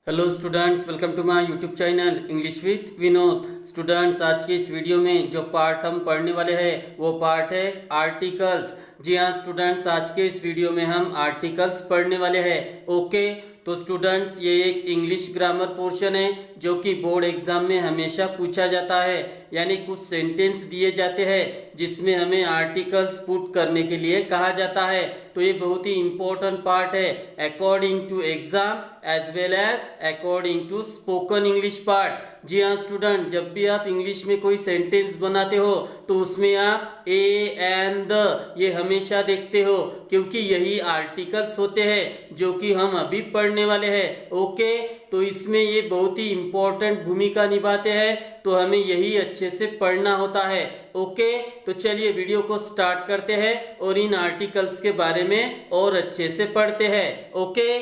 Hello students, welcome to my YouTube channel English with Vinod. Students, आज के इस video में जो पार्ट हम पढ़ने वाले हैं वो पार्ट है आर्टिकल्स। जी हाँ स्टूडेंट्स, आज के इस वीडियो में हम आर्टिकल्स पढ़ने वाले हैं। ओके, तो स्टूडेंट्स ये एक इंग्लिश ग्रामर पोर्शन है जो कि बोर्ड एग्जाम में हमेशा पूछा जाता है। यानी कुछ सेंटेंस दिए जाते हैं जिसमें हमें आर्टिकल्स पुट करने के लिए कहा जाता है। तो ये बहुत ही इंपॉर्टेंट पार्ट है according to exam as well as according to spoken English part. जी हाँ स्टूडेंट, जब भी आप इंग्लिश में कोई सेंटेंस बनाते हो तो उसमें आप ए एंड द ये हमेशा देखते हो, क्योंकि यही आर्टिकल्स होते हैं जो कि हम अभी पढ़ने वाले हैं। ओके, तो इसमें ये बहुत ही इंपॉर्टेंट भूमिका निभाते हैं, तो हमें यही अच्छे से पढ़ना होता है। ओके, तो चलिए वीडियो को स्टार्ट करते हैं और इन आर्टिकल्स के बारे में और अच्छे से पढ़ते हैं। ओके,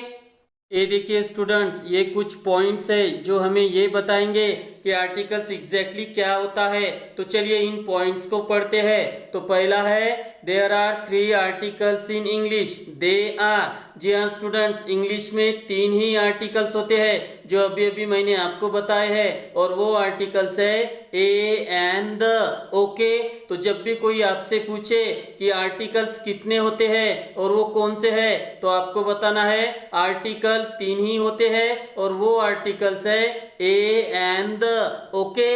ये देखिए स्टूडेंट्स, ये कुछ पॉइंट्स है जो हमें ये बताएंगे कि आर्टिकल्स एग्जैक्टली क्या होता है। तो चलिए इन पॉइंट्स को पढ़ते हैं। तो पहला है there are 3 articles in English, they are. जी हाँ स्टूडेंट्स, इंग्लिश में 3 ही आर्टिकल्स होते हैं जो अभी अभी मैंने आपको बताए हैं, और वो आर्टिकल्स है ए एंड द। ओके, तो जब भी कोई आपसे पूछे कि आर्टिकल्स कितने होते हैं और वो कौन से हैं, तो आपको बताना है आर्टिकल 3 ही होते हैं और वो आर्टिकल्स है ए एंड द। ओके,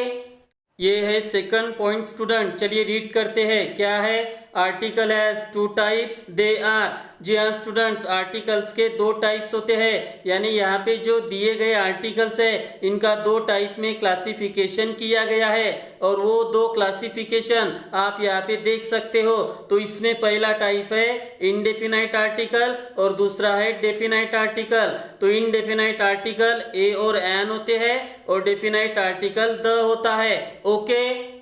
ये है सेकंड पॉइंट स्टूडेंट। चलिए रीड करते हैं क्या है। Article has 2 types, they are. जी हाँ स्टूडेंट्स, आर्टिकल्स के 2 टाइप्स होते हैं। यानी यहाँ पे जो दिए गए आर्टिकल्स है इनका 2 टाइप में क्लासिफिकेशन किया गया है, और वो 2 क्लासिफिकेशन आप यहाँ पे देख सकते हो। तो इसमें पहला टाइप है इनडेफिनाइट आर्टिकल और दूसरा है डेफिनाइट आर्टिकल। तो इनडेफिनाइट आर्टिकल ए और एन होते हैं और डेफिनाइट आर्टिकल द होता है। ओके,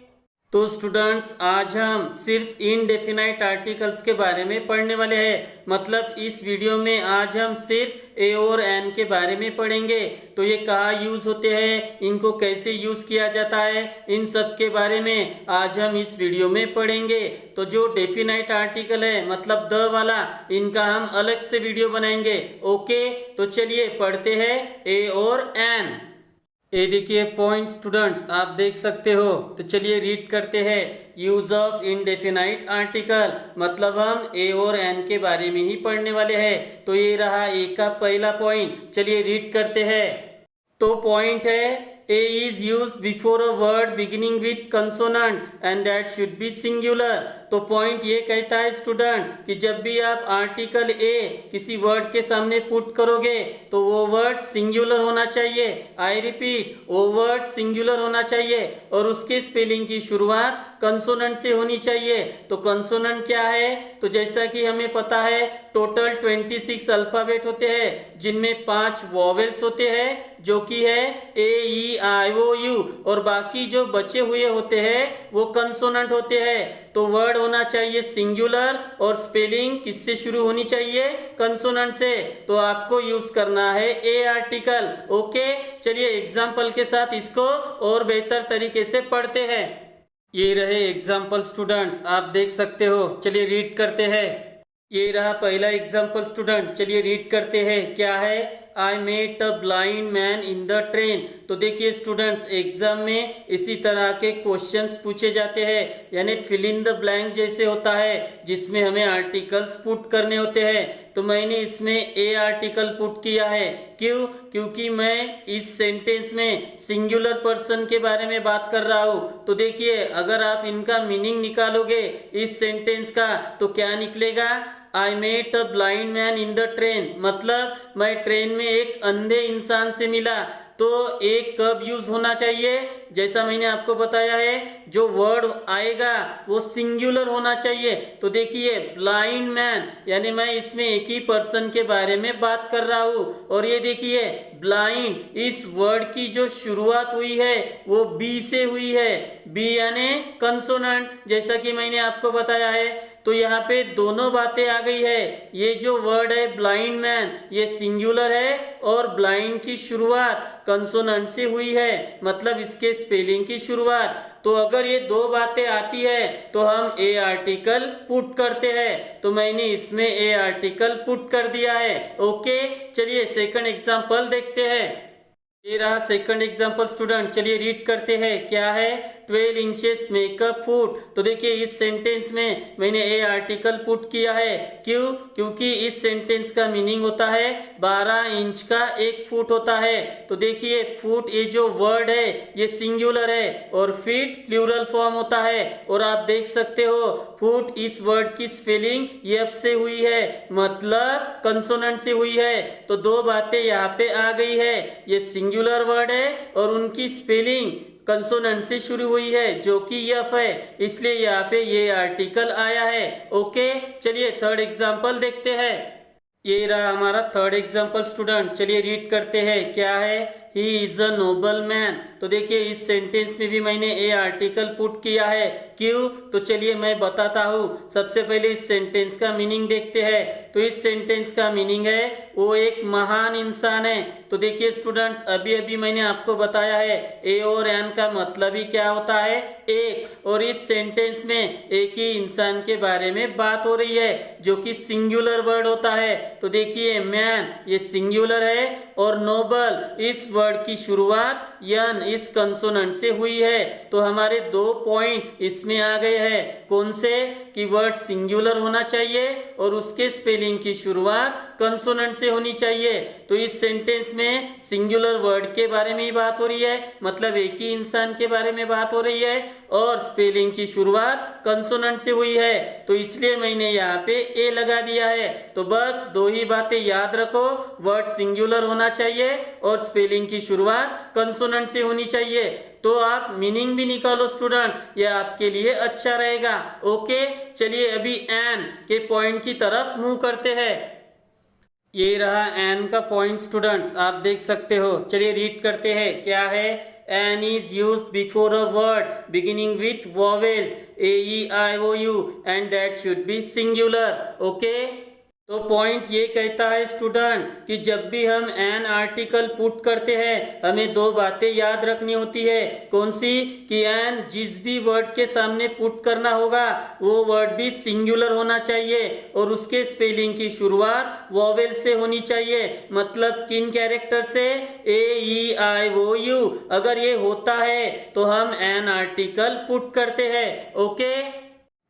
तो स्टूडेंट्स आज हम सिर्फ इनडेफिनाइट आर्टिकल्स के बारे में पढ़ने वाले हैं। मतलब इस वीडियो में आज हम सिर्फ ए और एन के बारे में पढ़ेंगे। तो ये कहाँ यूज होते हैं, इनको कैसे यूज किया जाता है, इन सब के बारे में आज हम इस वीडियो में पढ़ेंगे। तो जो डेफिनाइट आर्टिकल है मतलब द वाला, इनका हम अलग से वीडियो बनाएंगे। ओके, तो चलिए पढ़ते हैं ए और एन। ये देखिए पॉइंट स्टूडेंट्स, आप देख सकते हो। तो चलिए रीड करते हैं। यूज ऑफ इनडेफिनाइट आर्टिकल, मतलब हम ए और एन के बारे में ही पढ़ने वाले हैं। तो ये रहा ए का पहला पॉइंट। चलिए रीड करते हैं। तो पॉइंट है A is used before a word beginning with consonant and that should be singular। तो पॉइंट ये कहता है स्टूडेंट कि जब भी आप आर्टिकल ए किसी वर्ड के सामने पुट करोगे तो वो वर्ड सिंगुलर होना चाहिए। आई रिपीट, वो वर्ड सिंगुलर होना चाहिए और उसके स्पेलिंग की शुरुआत कंसोनेंट से होनी चाहिए। तो कंसोनेंट क्या है, तो जैसा कि हमें पता है टोटल 26 अल्फाबेट होते हैं, जिनमें 5 वॉवेल्स होते हैं जो कि है ए ई आई ओ यू, और बाकी जो बचे हुए होते हैं वो कंसोनेंट होते हैं। तो वर्ड होना चाहिए सिंगुलर और स्पेलिंग किससे शुरू होनी चाहिए, कंसोनेंट से। तो आपको यूज करना है ए आर्टिकल। ओके, चलिए एग्जाम्पल के साथ इसको और बेहतर तरीके से पढ़ते हैं। ये रहे एग्जाम्पल स्टूडेंट्स, आप देख सकते हो। चलिए रीड करते हैं। ये रहा पहला एग्जाम्पल स्टूडेंट। चलिए रीड करते हैं क्या है। I met a blind man in the train. तो देखिए स्टूडेंट्स, एग्जाम में इसी तरह के क्वेश्चंस पूछे जाते हैं, यानी फिल इन द ब्लैंक जैसे होता है, जिसमें हमें आर्टिकल्स पुट करने होते हैं। तो मैंने इसमें ए आर्टिकल पुट किया है। क्यों? क्योंकि मैं इस सेंटेंस में सिंगुलर पर्सन के बारे में बात कर रहा हूँ। तो देखिए, अगर आप इनका मीनिंग निकालोगे इस सेंटेंस का तो क्या निकलेगा। I met a blind man in the train, मतलब मैं ट्रेन में एक अंधे इंसान से मिला। तो एक कब यूज होना चाहिए, जैसा मैंने आपको बताया है, जो वर्ड आएगा वो सिंगुलर होना चाहिए। तो देखिए ब्लाइंड मैन, यानी मैं इसमें एक ही पर्सन के बारे में बात कर रहा हूँ। और ये देखिए ब्लाइंड, इस वर्ड की जो शुरुआत हुई है वो बी से हुई है। बी यानी कंसोनेंट, जैसा कि मैंने आपको बताया है। तो यहाँ पे दोनों बातें आ गई है। ये जो वर्ड है ब्लाइंड मैन, ये सिंगुलर है और ब्लाइंड की शुरुआत कंसोनेंट से हुई है, मतलब इसके स्पेलिंग की शुरुआत। तो अगर ये 2 बातें आती है तो हम ए आर्टिकल पुट करते हैं। तो मैंने इसमें ए आर्टिकल पुट कर दिया है। ओके, चलिए सेकंड एग्जांपल देखते हैं। ये रहा सेकंड एग्जाम्पल स्टूडेंट, चलिए रीड करते हैं। क्या है? 12 इंचेस मेकअप फुट। तो देखिए इस सेंटेंस में मैंने ए आर्टिकल पुट किया है। क्यों? क्योंकि इस सेंटेंस का मीनिंग होता है 12 इंच का 1 फुट होता है। तो देखिए फुट ये जो वर्ड है ये सिंगुलर है और फीट प्लूरल फॉर्म होता है। और आप देख सकते हो फुट इस वर्ड की स्पेलिंग एफ से हुई है, मतलब कंसोनेंट से हुई है। तो दो बातें यहाँ पे आ गई है, ये सिंगुलर वर्ड है और उनकी स्पेलिंग कंसोनेंट से शुरू हुई है जो कि एफ है, इसलिए यहाँ पे ये आर्टिकल आया है। ओके, चलिए थर्ड एग्जांपल देखते हैं। ये रहा हमारा थर्ड एग्जांपल स्टूडेंट, चलिए रीड करते हैं। क्या है? He is a noble man. तो देखिए इस सेंटेंस में भी मैंने ए आर्टिकल पुट किया है। क्यों? तो चलिए मैं बताता हूँ। सबसे पहले इस सेंटेंस का मीनिंग देखते हैं। तो इस सेंटेंस का मीनिंग है वो एक महान इंसान है। तो देखिए स्टूडेंट्स, अभी अभी मैंने आपको बताया है ए और एन का मतलब ही क्या होता है? एक। और इस सेंटेंस में एक ही इंसान के बारे में बात हो रही है जो कि सिंगुलर वर्ड होता है। तो देखिए मैन ये सिंगुलर है और नोबल इस वर्ड की शुरुआत यन इस कंसोनेंट से हुई है। तो हमारे 2 पॉइंट इसमें आ गए हैं। कौन से? कि वर्ड सिंगुलर होना चाहिए और उसके स्पेलिंग की शुरुआत कंसोनेंट से होनी चाहिए। तो इस सेंटेंस में सिंगुलर वर्ड के बारे में ही बात हो रही है, मतलब एक ही इंसान के बारे में बात हो रही है और स्पेलिंग की शुरुआत कंसोनेंट से हुई है। तो इसलिए मैंने यहाँ पे ए लगा दिया है। तो बस 2 ही बातें याद रखो, वर्ड सिंगुलर होना चाहिए और स्पेलिंग की शुरुआत कंसोनेंट से होनी चाहिए। तो आप मीनिंग भी निकालो स्टूडेंट, यह आपके लिए अच्छा रहेगा। ओके, चलिए अभी एन के पॉइंट की तरफ मूव करते हैं। ये रहा एन का पॉइंट स्टूडेंट्स, आप देख सकते हो। चलिए रीड करते हैं। क्या है? An is use before a word beginning with vowels AEIOU and that should be singular. Okay, तो पॉइंट ये कहता है स्टूडेंट कि जब भी हम एन आर्टिकल पुट करते हैं हमें 2 बातें याद रखनी होती है। कौन सी? कि एन जिस भी वर्ड के सामने पुट करना होगा वो वर्ड भी सिंगुलर होना चाहिए और उसके स्पेलिंग की शुरुआत वॉवेल से होनी चाहिए, मतलब किन कैरेक्टर से? AEIOU। अगर ये होता है तो हम एन आर्टिकल पुट करते हैं। ओके,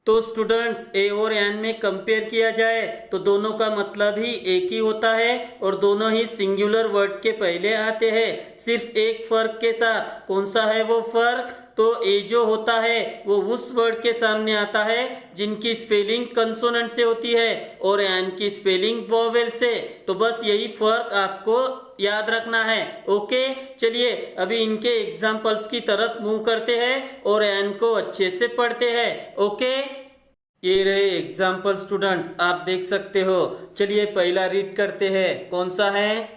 तो स्टूडेंट्स ए और एन में कंपेयर किया जाए तो दोनों का मतलब ही एक ही होता है और दोनों ही सिंगुलर वर्ड के पहले आते हैं, सिर्फ एक फर्क के साथ। कौन सा है वो फर्क? तो ए जो होता है वो उस वर्ड के सामने आता है जिनकी स्पेलिंग कंसोनेंट से होती है और एन की स्पेलिंग वॉवेल से। तो बस यही फर्क आपको याद रखना है। ओके, चलिए अभी इनके एग्जाम्पल्स की तरफ मूव करते हैं और एन को अच्छे से पढ़ते हैं। ओके, ये रहे एग्जाम्पल स्टूडेंट्स, आप देख सकते हो। चलिए पहला रीड करते हैं। कौन सा है?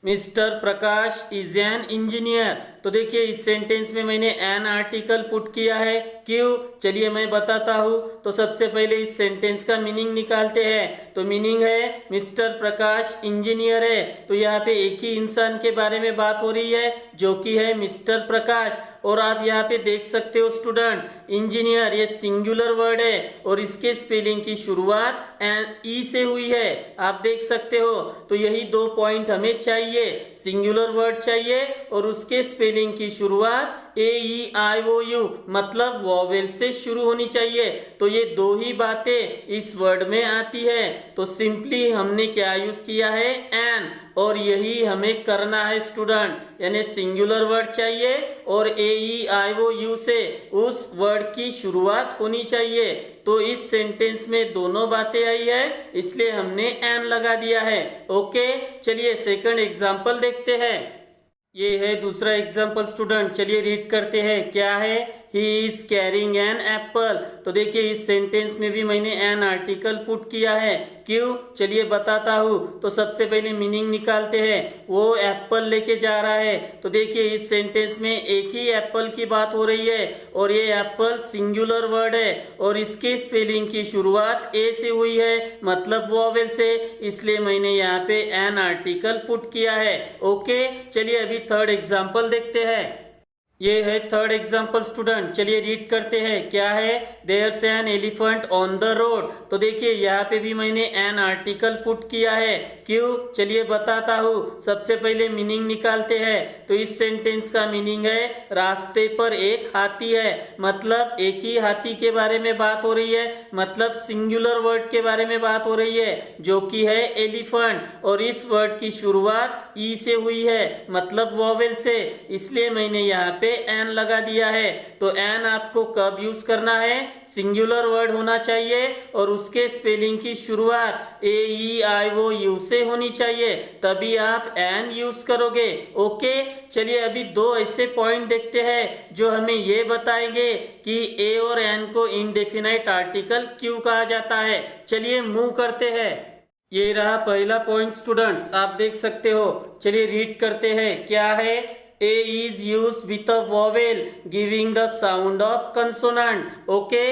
Mister Prakash is an engineer. तो देखिए इस सेंटेंस में मैंने एन आर्टिकल पुट किया है। क्यों? चलिए मैं बताता हूँ। तो सबसे पहले इस सेंटेंस का मीनिंग निकालते हैं। तो मीनिंग है मिस्टर प्रकाश इंजीनियर है। तो यहाँ पे एक ही इंसान के बारे में बात हो रही है जो कि है मिस्टर प्रकाश। और आप यहाँ पे देख सकते हो स्टूडेंट, इंजीनियर ये सिंगुलर वर्ड है और इसके स्पेलिंग की शुरुआत ई से हुई है, आप देख सकते हो। तो यही 2 पॉइंट हमें चाहिए, सिंगुलर वर्ड चाहिए और उसके स्पेलिंग की शुरुआत AEIOU मतलब वॉवेल से शुरू होनी चाहिए। तो ये 2 ही बातें इस वर्ड में आती है। तो सिंपली हमने क्या यूज किया है? एन, और यही हमें करना है स्टूडेंट, यानी सिंगुलर वर्ड चाहिए और AEIOU से उस वर्ड की शुरुआत होनी चाहिए। तो इस सेंटेंस में दोनों बातें आई है, इसलिए हमने एन लगा दिया है। ओके, चलिए सेकंड एग्जांपल देखते हैं। ये है दूसरा एग्जाम्पल स्टूडेंट, चलिए रीड करते हैं। क्या है? He is carrying an apple. तो देखिए इस सेंटेंस में भी मैंने एन आर्टिकल पुट किया है। क्यों? चलिए बताता हूँ। तो सबसे पहले मीनिंग निकालते हैं। वो एप्पल लेके जा रहा है। तो देखिए इस सेंटेंस में एक ही एप्पल की बात हो रही है और ये एप्पल सिंगुलर वर्ड है और इसके स्पेलिंग की शुरुआत ए से हुई है, मतलब वॉवेल से, इसलिए मैंने यहाँ पे एन आर्टिकल पुट किया है। ओके, चलिए अभी थर्ड एग्जाम्पल देखते हैं। ये है थर्ड एग्जाम्पल स्टूडेंट। चलिए रीड करते हैं। क्या है? There's an elephant on the road. तो देखिए यहाँ पे भी मैंने एन आर्टिकल पुट किया है। क्यों? चलिए बताता हूँ। सबसे पहले मीनिंग निकालते हैं। तो इस सेंटेंस का मीनिंग है रास्ते पर एक हाथी है। मतलब एक ही हाथी के बारे में बात हो रही है, मतलब सिंगुलर वर्ड के बारे में बात हो रही है जो कि है एलिफेंट। और इस वर्ड की शुरुआत ई से हुई है, मतलब वॉवेल से, इसलिए मैंने यहाँ पे एन लगा दिया है। तो एन आपको कब यूज करना है? सिंगुलर वर्ड होना चाहिए और उसके स्पेलिंग की शुरुआत AEIOU से होनी चाहिए, तभी आप एन यूज करोगे। ओके, चलिए अभी दो ऐसे पॉइंट देखते हैं जो हमें ये बताएंगे कि ए और एन को इनडेफिनाइट आर्टिकल क्यों कहा जाता है। चलिए मूव करते हैं। ये रहा पहला पॉइंट स्टूडेंट्स, आप देख सकते हो। चलिए रीड करते हैं। क्या है? A is used with a vowel giving the sound of consonant। Okay,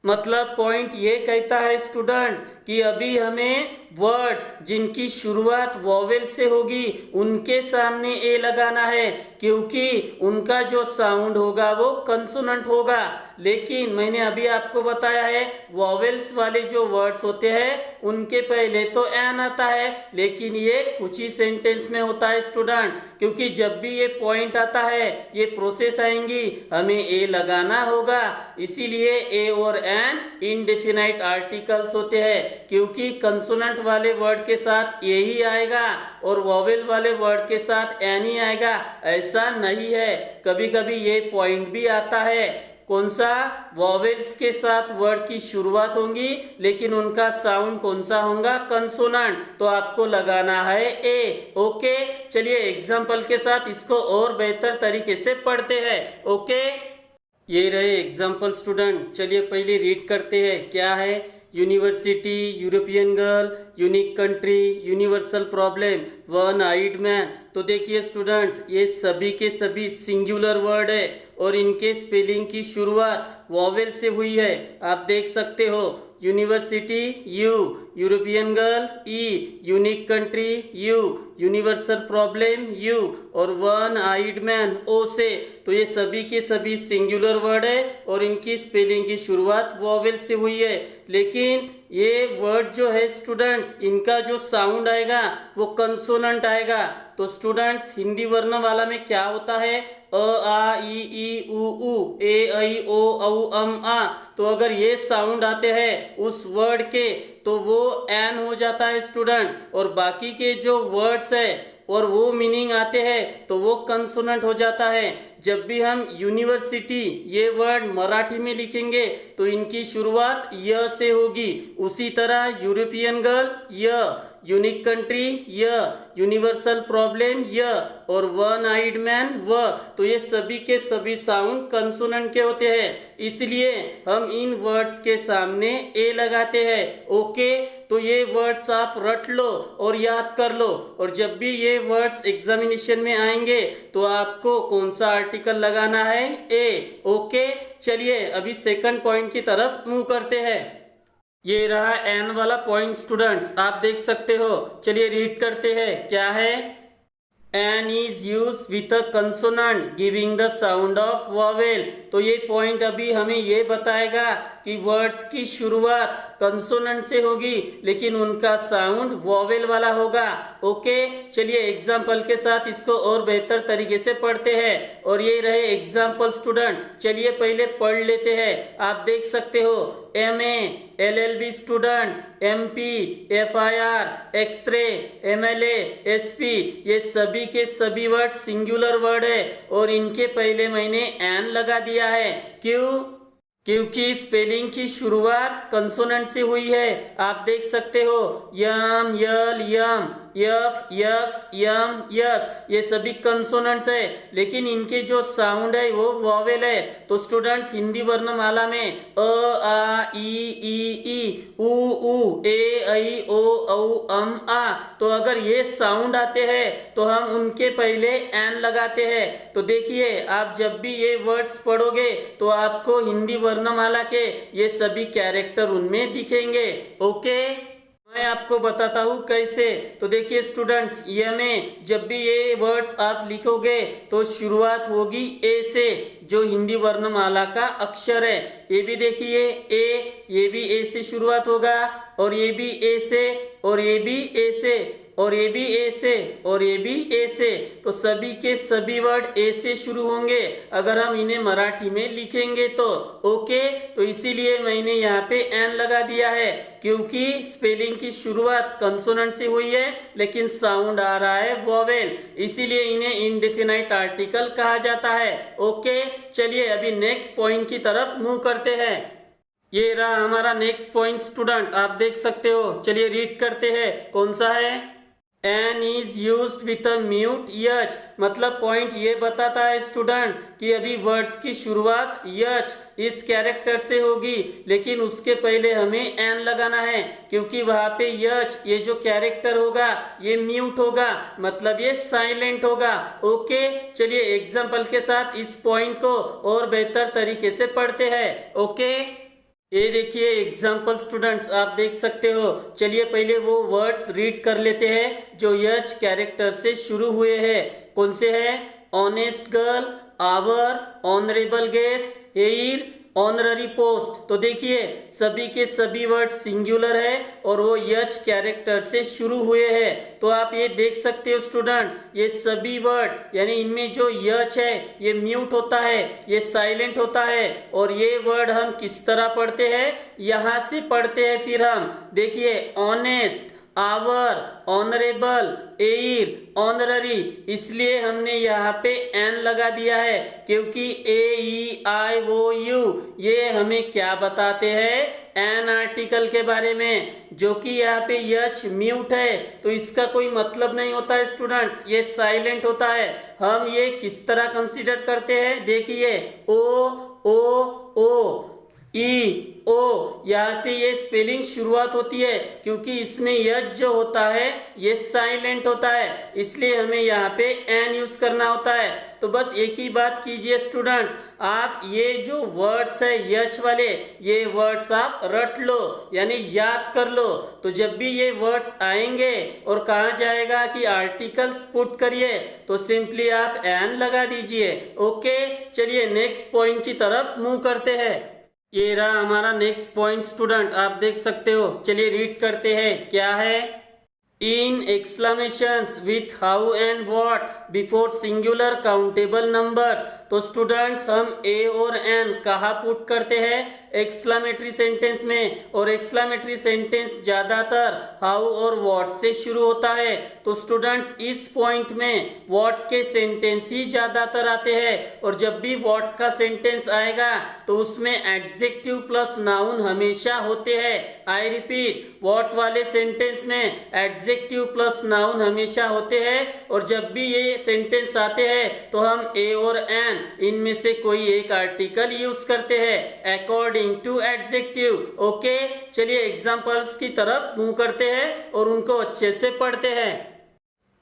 मतलब पॉइंट ये कहता है स्टूडेंट कि अभी हमें वर्ड्स जिनकी शुरुआत वॉवेल से होगी उनके सामने ए लगाना है, क्योंकि उनका जो साउंड होगा वो कंसोनेंट होगा। लेकिन मैंने अभी आपको बताया है वॉवेल्स वाले जो वर्ड्स होते हैं उनके पहले तो एन आता है, लेकिन ये कुछ ही सेंटेंस में होता है स्टूडेंट, क्योंकि जब भी ये पॉइंट आता है ये प्रोसेस आएंगी हमें ए लगाना होगा। इसीलिए ए और एन इनडेफिनाइट आर्टिकल्स होते हैं, क्योंकि कंसोनेंट वाले वर्ड के साथ ए ही आएगा और वॉवेल वाले वर्ड के साथ एन ही आएगा, ऐसा नहीं है। कभी कभी ये पॉइंट भी आता है। कौन सा? वॉवेल्स के साथ वर्ड की शुरुआत होंगी लेकिन उनका साउंड कौन सा होगा? कंसोनेंट। तो आपको लगाना है ए। ओके, चलिए एग्जाम्पल के साथ इसको और बेहतर तरीके से पढ़ते हैं। ओके, ये रहे एग्जाम्पल स्टूडेंट। चलिए पहले रीड करते हैं। क्या है? University, European girl, unique country, universal problem, one eyed man. तो देखिए स्टूडेंट्स, ये सभी के सभी सिंगुलर वर्ड है और इनके स्पेलिंग की शुरुआत वॉवेल से हुई है। आप देख सकते हो। University you, European girl E, unique country you, universal problem you और वन आइड मैन ओ से। तो ये सभी के सभी सिंगुलर वर्ड है और इनकी स्पेलिंग की शुरुआत वॉवेल से हुई है। लेकिन ये वर्ड जो है स्टूडेंट्स, इनका जो साउंड आएगा वो कंसोनेंट आएगा। तो स्टूडेंट्स हिंदी वर्ण वाला में क्या होता है? अ आ ई ई उ ऊ, ए ऐ ओ औ अम आ। तो अगर ये साउंड आते हैं उस वर्ड के तो वो एन हो जाता है स्टूडेंट्स, और बाकी के जो वर्ड्स है और वो मीनिंग आते हैं तो वो कंसोनेंट हो जाता है। जब भी हम यूनिवर्सिटी ये वर्ड मराठी में लिखेंगे तो इनकी शुरुआत य से होगी। उसी तरह यूरोपियन गर्ल य, यूनिक कंट्री य, यूनिवर्सल प्रॉब्लम य और वन आइड मैन व। तो ये सभी के सभी साउंड कंसोनेंट के होते हैं, इसलिए हम इन वर्ड्स के सामने ए लगाते हैं। ओके, तो ये वर्ड्स आप रट लो और याद कर लो, और जब भी ये वर्ड्स एग्जामिनेशन में आएंगे तो आपको कौन सा आर्टिकल लगाना है? ए। ओके, चलिए अभी सेकंड पॉइंट की तरफ मूव करते हैं। ये रहा एन वाला पॉइंट स्टूडेंट्स, आप देख सकते हो। चलिए रीड करते हैं। क्या है? An is use with a consonant giving the sound of vowel. तो ये पॉइंट अभी हमें ये बताएगा कि वर्ड्स की शुरुआत कंसोनेंट से होगी लेकिन उनका साउंड वॉवेल वाला होगा। ओके, चलिए एग्जाम्पल के साथ इसको और बेहतर तरीके से पढ़ते हैं। और ये रहे एग्जाम्पल स्टूडेंट। चलिए पहले पढ़ लेते हैं। आप देख सकते हो MA, LLB student, MP, FIR, x ray, MLA, SP, ये सभी के सभी वर्ड सिंगुलर वर्ड है और इनके पहले मैंने एन लगा दिया है। क्यों? क्योंकि स्पेलिंग की शुरुआत कंसोनेंट से हुई है। आप देख सकते हो यम, यल, यम, यफ, यक्स, यम, यस, ये सभी कंसोनेंट्स है लेकिन इनके जो साउंड है वो वॉवेल है। तो स्टूडेंट्स हिंदी वर्णमाला में अ आ ई उ ऊ, ए ऐ ओ औ अम आ। तो अगर ये साउंड आते हैं तो हम उनके पहले एन लगाते हैं। तो देखिए आप जब भी ये वर्ड्स पढ़ोगे तो आपको हिंदी वर्णमाला के ये सभी कैरेक्टर उनमें दिखेंगे। ओके, मैं आपको बताता हूँ कैसे। तो देखिए स्टूडेंट्स, ये में जब भी ये वर्ड्स आप लिखोगे तो शुरुआत होगी ए से, जो हिंदी वर्णमाला का अक्षर है। ये भी देखिए ए, ये भी ए से शुरुआत होगा, और ये भी ए से, और ये भी ए से, और ये भी ए से, और ये भी ए से। तो सभी के सभी वर्ड ए से शुरू होंगे अगर हम इन्हें मराठी में लिखेंगे तो। ओके, तो इसीलिए मैंने यहाँ पे एन लगा दिया है, क्योंकि स्पेलिंग की शुरुआत कंसोनेंट से हुई है लेकिन साउंड आ रहा है वोवेल, इसीलिए इन्हें इंडेफिनाइट आर्टिकल कहा जाता है। ओके, चलिए अभी नेक्स्ट पॉइंट की तरफ मूव करते हैं। ये रहा हमारा नेक्स्ट पॉइंट स्टूडेंट, आप देख सकते हो। चलिए रीड करते हैं, कौन सा है। An is used with a mute h, मतलब पॉइंट ये बताता है स्टूडेंट कि अभी वर्ड्स की शुरुआत यच इस कैरेक्टर से होगी, लेकिन उसके पहले हमें एन लगाना है, क्योंकि वहां पे यच ये जो कैरेक्टर होगा ये म्यूट होगा, मतलब ये साइलेंट होगा। ओके, चलिए एग्जांपल के साथ इस पॉइंट को और बेहतर तरीके से पढ़ते हैं। ओके, ये देखिए एग्जाम्पल स्टूडेंट्स, आप देख सकते हो। चलिए पहले वो वर्ड्स रीड कर लेते हैं जो यच कैरेक्टर से शुरू हुए हैं। कौन से हैं? Honest girl, hour, honourable guest, heir, honorary post. तो देखिए सभी के सभी वर्ड सिंगुलर है और वो यच कैरेक्टर से शुरू हुए हैं। तो आप ये देख सकते हो स्टूडेंट, ये सभी वर्ड यानी इनमें जो यच है ये म्यूट होता है, ये साइलेंट होता है। और ये वर्ड हम किस तरह पढ़ते हैं? यहाँ से पढ़ते हैं। फिर हम देखिए honest, hour, honourable, heir, honorary, इसलिए हमने यहाँ पे एन लगा दिया है, क्योंकि ए ई आई ओ यू ये हमें क्या बताते हैं? एन आर्टिकल के बारे में, जो कि यहाँ पे यच म्यूट है तो इसका कोई मतलब नहीं होता है स्टूडेंट्स, ये साइलेंट होता है। हम ये किस तरह कंसीडर करते हैं? देखिए ओ ओ ओ, ई ओ, यहाँ से ये स्पेलिंग शुरुआत होती है, क्योंकि इसमें यच जो होता है ये साइलेंट होता है, इसलिए हमें यहाँ पे एन यूज करना होता है। तो बस एक ही बात कीजिए स्टूडेंट्स, आप ये जो वर्ड्स है यच वाले, ये वर्ड्स आप रट लो यानी याद कर लो। तो जब भी ये वर्ड्स आएंगे और कहा जाएगा कि आर्टिकल्स पुट करिए, तो सिंपली आप एन लगा दीजिए। ओके, चलिए नेक्स्ट पॉइंट की तरफ मूव करते हैं। ये रहा हमारा नेक्स्ट पॉइंट स्टूडेंट, आप देख सकते हो। चलिए रीड करते हैं, क्या है। In exclamations with how and what before singular countable numbers. तो स्टूडेंट्स हम ए और एन कहाँ पुट करते हैं? एक्सक्लेमेटरी सेंटेंस में, और एक्सक्लेमेटरी सेंटेंस ज्यादातर हाउ और व्हाट से शुरू होता है। तो स्टूडेंट्स इस पॉइंट में व्हाट के सेंटेंस ही ज्यादातर आते हैं, और जब भी व्हाट का सेंटेंस आएगा तो उसमें एडजेक्टिव प्लस नाउन हमेशा होते हैं। आई रिपीट, व्हाट वाले सेंटेंस में एडजेक्टिव प्लस नाउन हमेशा होते हैं, और जब भी ये सेंटेंस आते हैं तो हम ए और एन इनमें से कोई एक आर्टिकल यूज करते हैं अकॉर्डिंग टू एडजेक्टिव। ओके, चलिए एग्जांपल्स की तरफ मूव करते हैं और उनको अच्छे से पढ़ते हैं।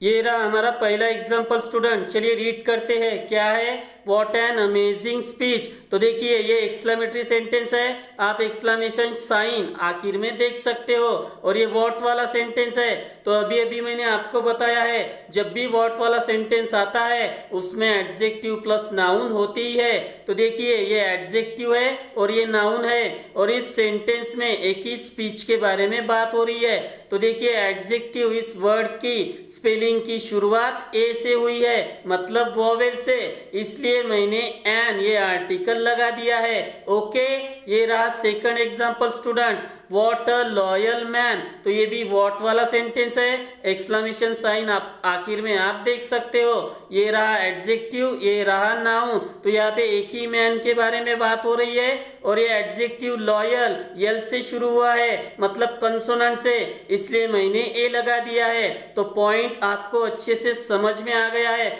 ये रहा हमारा पहला एग्जांपल स्टूडेंट, चलिए रीड करते हैं, क्या है। What an amazing speech. तो देखिए ये एक्सक्लेमेटरी सेंटेंस है, आप एक्सक्लेमेशन साइन आखिर में देख सकते हो, और ये व्हाट वाला सेंटेंस है। तो अभी अभी मैंने आपको बताया है, जब भी व्हाट वाला सेंटेंस आता है उसमें एडजेक्टिव प्लस नाउन होती ही है। तो देखिए ये एडजेक्टिव है और ये नाउन है, और इस सेंटेंस में एक ही स्पीच के बारे में बात हो रही है। तो देखिए एडजेक्टिव इस वर्ड की स्पेलिंग की शुरुआत ए से हुई है, मतलब वोवेल से, इसलिए मैंने एन ये आर्टिकल लगा दिया है। ओके, ये रहा second example student, what a loyal man. तो ये भी व्हाट वाला सेंटेंस है, एक्सक्लेमेशन साइन आप आखिर में आप देख सकते हो। ये रहा एडजेक्टिव, ये रहा नाउन। तो यहाँ पे एक ही मैन के बारे में बात हो रही है, और ये एडजेक्टिव लॉयल यल से शुरू हुआ है, मतलब कंसोनेंट से, इसलिए मैंने ए लगा दिया है। तो पॉइंट आपको अच्छे से समझ में आ गया है,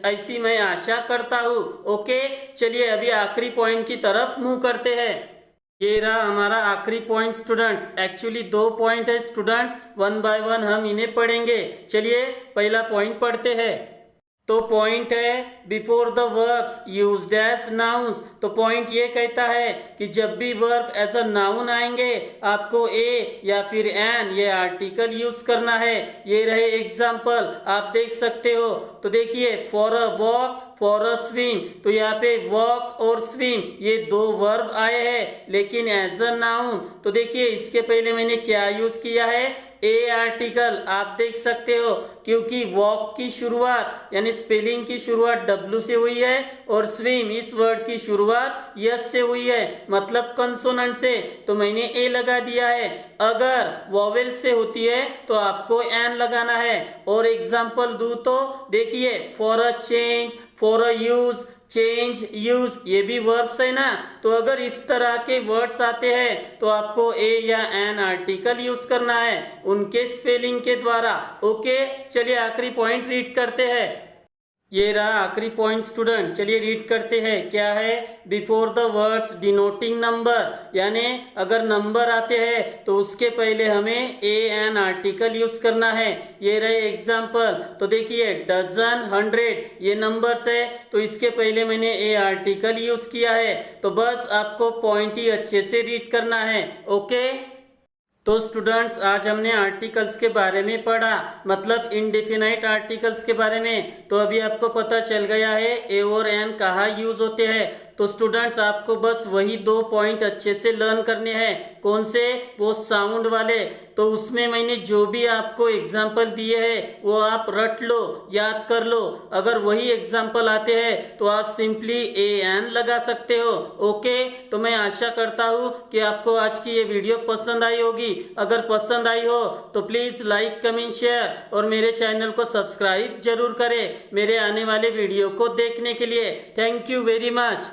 ऐसी मैं आशा करता हूँ। ओके, चलिए अभी आखिरी पॉइंट की तरफ मूव करते हैं। ये रहा हमारा आखिरी पॉइंट स्टूडेंट्स, एक्चुअली 2 पॉइंट है स्टूडेंट्स, 1 बाय 1 हम इन्हें पढ़ेंगे। चलिए पहला पॉइंट पढ़ते हैं। तो पॉइंट है before the verbs used as nouns. तो पॉइंट ये कहता है कि जब भी वर्ब एज अ नाउन आएंगे आपको ए या फिर एन ये आर्टिकल यूज करना है। ये रहे एग्जाम्पल, आप देख सकते हो। तो देखिए, for a walk, for a swim. तो यहाँ पे वॉक और स्विम ये दो वर्ब आए हैं, लेकिन एज अ नाउन। तो देखिए, इसके पहले मैंने क्या यूज किया है, ए आर्टिकल। आप देख सकते हो, क्योंकि वॉक की शुरुआत यानी स्पेलिंग की शुरुआत डब्ल्यू से हुई है और स्विम इस वर्ड की शुरुआत यस से हुई है, मतलब कंसोनेंट से। तो मैंने ए लगा दिया है। अगर वॉवेल से होती है तो आपको एन लगाना है। और एग्जाम्पल दूं तो देखिए, for a change, for a use, change, use ये भी वर्ब्स है ना। तो अगर इस तरह के वर्ड्स आते हैं तो आपको ए या एन आर्टिकल यूज करना है उनके स्पेलिंग के द्वारा। ओके, चलिए आखिरी पॉइंट रीड करते हैं। ये रहा आखिरी पॉइंट स्टूडेंट, चलिए रीड करते हैं। क्या है, before the words denoting number, यानी अगर नंबर आते हैं तो उसके पहले हमें ए एन आर्टिकल यूज करना है। ये रहे एग्जाम्पल। तो देखिए, डजन, 100 ये नंबर्स है, तो इसके पहले मैंने ए आर्टिकल यूज किया है। तो बस आपको पॉइंट ही अच्छे से रीड करना है। ओके, तो स्टूडेंट्स आज हमने आर्टिकल्स के बारे में पढ़ा, मतलब इंडेफिनाइट आर्टिकल्स के बारे में। तो अभी आपको पता चल गया है ए और एन कहाँ यूज होते हैं। तो स्टूडेंट्स आपको बस वही 2 पॉइंट अच्छे से लर्न करने हैं। कौन से, वो साउंड वाले। तो उसमें मैंने जो भी आपको एग्जाम्पल दिए हैं वो आप रट लो, याद कर लो। अगर वही एग्जाम्पल आते हैं तो आप सिंपली ए एन लगा सकते हो। ओके, तो मैं आशा करता हूँ कि आपको आज की ये वीडियो पसंद आई होगी। अगर पसंद आई हो तो प्लीज लाइक, कमेंट, शेयर और मेरे चैनल को सब्सक्राइब जरूर करें मेरे आने वाले वीडियो को देखने के लिए। Thank you very much.